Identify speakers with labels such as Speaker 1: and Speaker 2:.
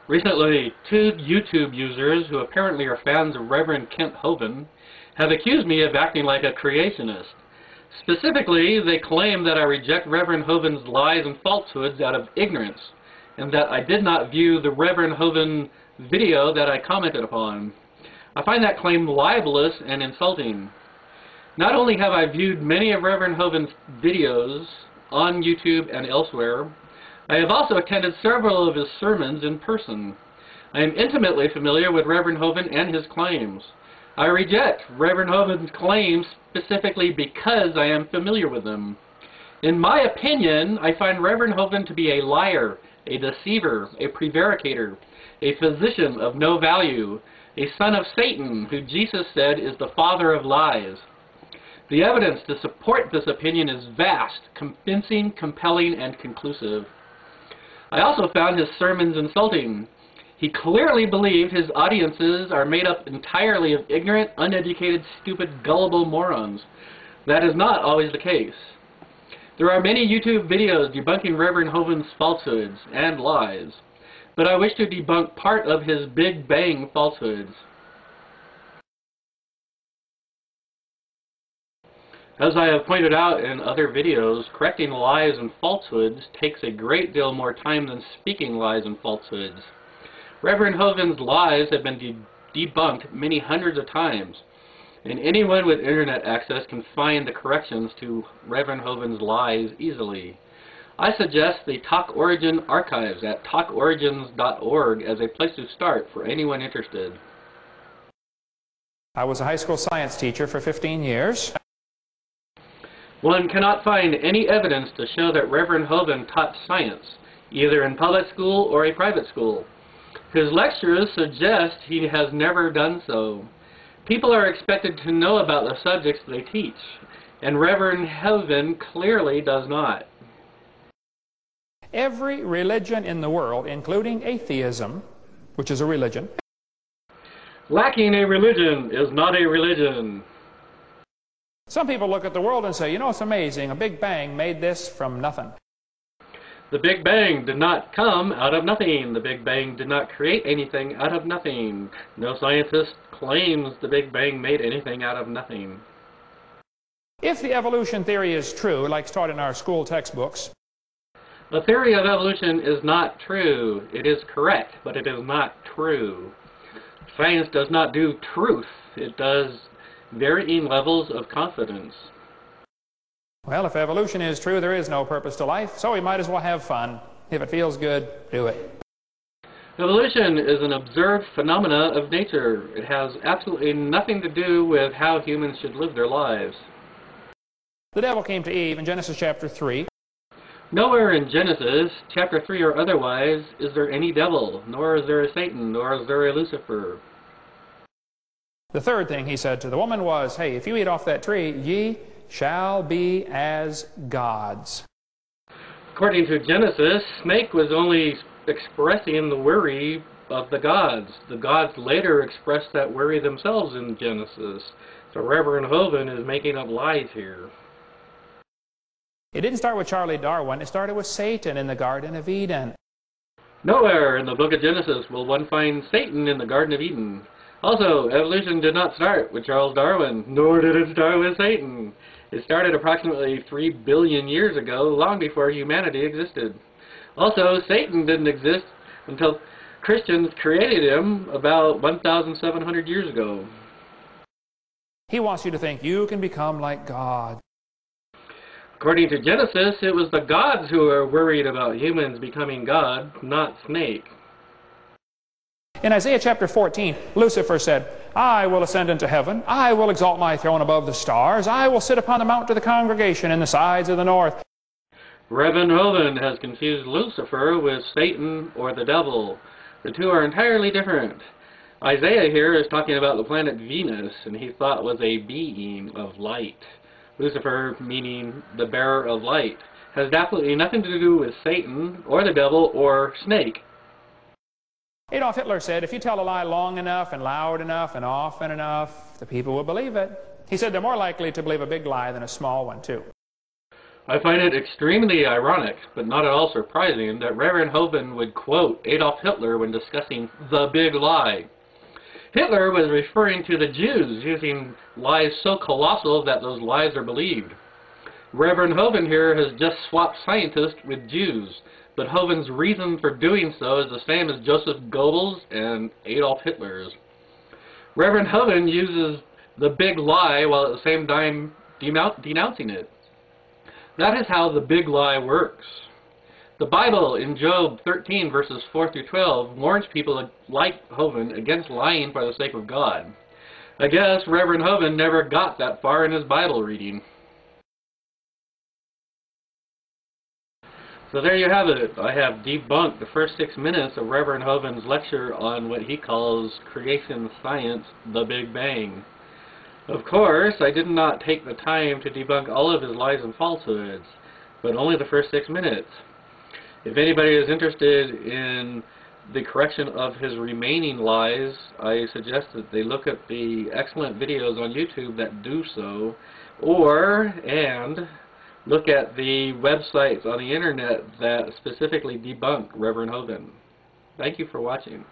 Speaker 1: Recently, two YouTube users who apparently are fans of Reverend Kent Hovind have accused me of acting like a creationist. Specifically, they claim that I reject Reverend Hovind's lies and falsehoods out of ignorance, and that I did not view the Reverend Hovind video that I commented upon. I find that claim libelous and insulting. Not only have I viewed many of Reverend Hovind's videos on YouTube and elsewhere, I have also attended several of his sermons in person. I am intimately familiar with Reverend Hovind and his claims. I reject Reverend Hovind's claims specifically because I am familiar with them. In my opinion, I find Reverend Hovind to be a liar, a deceiver, a prevaricator, a physician of no value, a son of Satan, who Jesus said is the father of lies. The evidence to support this opinion is vast, convincing, compelling, and conclusive. I also found his sermons insulting. He clearly believed his audiences are made up entirely of ignorant, uneducated, stupid, gullible morons. That is not always the case. There are many YouTube videos debunking Reverend Hovind's falsehoods and lies, but I wish to debunk part of his Big Bang falsehoods. As I have pointed out in other videos, correcting lies and falsehoods takes a great deal more time than speaking lies and falsehoods. Reverend Hovind's lies have been debunked many hundreds of times, and anyone with internet access can find the corrections to Reverend Hovind's lies easily. I suggest the Talk Origin archives at talkorigins.org as a place to start for anyone interested.
Speaker 2: I was a high school science teacher for 15 years.
Speaker 1: One cannot find any evidence to show that Reverend Hovind taught science, either in public school or a private school. His lectures suggest he has never done so. People are expected to know about the subjects they teach, and Reverend Hovind clearly does not.
Speaker 2: Every religion in the world, including atheism, which is a religion.
Speaker 1: Lacking a religion is not a religion.
Speaker 2: Some people look at the world and say, you know, it's amazing, a Big Bang made this from nothing.
Speaker 1: The Big Bang did not come out of nothing. The Big Bang did not create anything out of nothing. No scientist claims the Big Bang made anything out of nothing.
Speaker 2: If the evolution theory is true, like taught in our school textbooks,
Speaker 1: the theory of evolution is not true. It is correct, but it is not true. Science does not do truth. It does varying levels of confidence.
Speaker 2: Well, if evolution is true, there is no purpose to life, so we might as well have fun. If it feels good, do it.
Speaker 1: Evolution is an observed phenomena of nature. It has absolutely nothing to do with how humans should live their lives.
Speaker 2: The devil came to Eve in Genesis chapter 3.
Speaker 1: Nowhere in Genesis, chapter 3 or otherwise, is there any devil, nor is there a Satan, nor is there a Lucifer.
Speaker 2: The third thing he said to the woman was, hey, if you eat off that tree, ye shall be as gods.
Speaker 1: According to Genesis, snake was only expressing the worry of the gods. The gods later expressed that worry themselves in Genesis. So Reverend Hovind is making up lies here.
Speaker 2: It didn't start with Charlie Darwin. It started with Satan in the Garden of Eden.
Speaker 1: Nowhere in the book of Genesis will one find Satan in the Garden of Eden. Also, evolution did not start with Charles Darwin, nor did it start with Satan. It started approximately 3 billion years ago, long before humanity existed. Also, Satan didn't exist until Christians created him about 1,700 years ago.
Speaker 2: He wants you to think you can become like God.
Speaker 1: According to Genesis, it was the gods who were worried about humans becoming God, not snake.
Speaker 2: In Isaiah chapter 14, Lucifer said, I will ascend into heaven. I will exalt my throne above the stars. I will sit upon the mount of the congregation in the sides of the north.
Speaker 1: Reverend Hovind has confused Lucifer with Satan or the devil. The two are entirely different. Isaiah here is talking about the planet Venus, and he thought was a being of light. Lucifer, meaning the bearer of light, has absolutely nothing to do with Satan or the devil or snake.
Speaker 2: Adolf Hitler said, if you tell a lie long enough and loud enough and often enough, the people will believe it. He said they're more likely to believe a big lie than a small one, too.
Speaker 1: I find it extremely ironic, but not at all surprising, that Reverend Hovind would quote Adolf Hitler when discussing the big lie. Hitler was referring to the Jews using lies so colossal that those lies are believed. Reverend Hovind here has just swapped scientists with Jews, but Hovind's reason for doing so is the same as Joseph Goebbels and Adolf Hitler's. Reverend Hovind uses the big lie while at the same time denouncing it. That is how the big lie works. The Bible in Job 13 verses 4 through 12 warns people like Hovind against lying for the sake of God. I guess Reverend Hovind never got that far in his Bible reading. So there you have it. I have debunked the first 6 minutes of Reverend Hovind's lecture on what he calls creation science, the Big Bang. Of course, I did not take the time to debunk all of his lies and falsehoods, but only the first 6 minutes. If anybody is interested in the correction of his remaining lies, I suggest that they look at the excellent videos on YouTube that do so, and look at the websites on the internet that specifically debunk Reverend Hovind. Thank you for watching.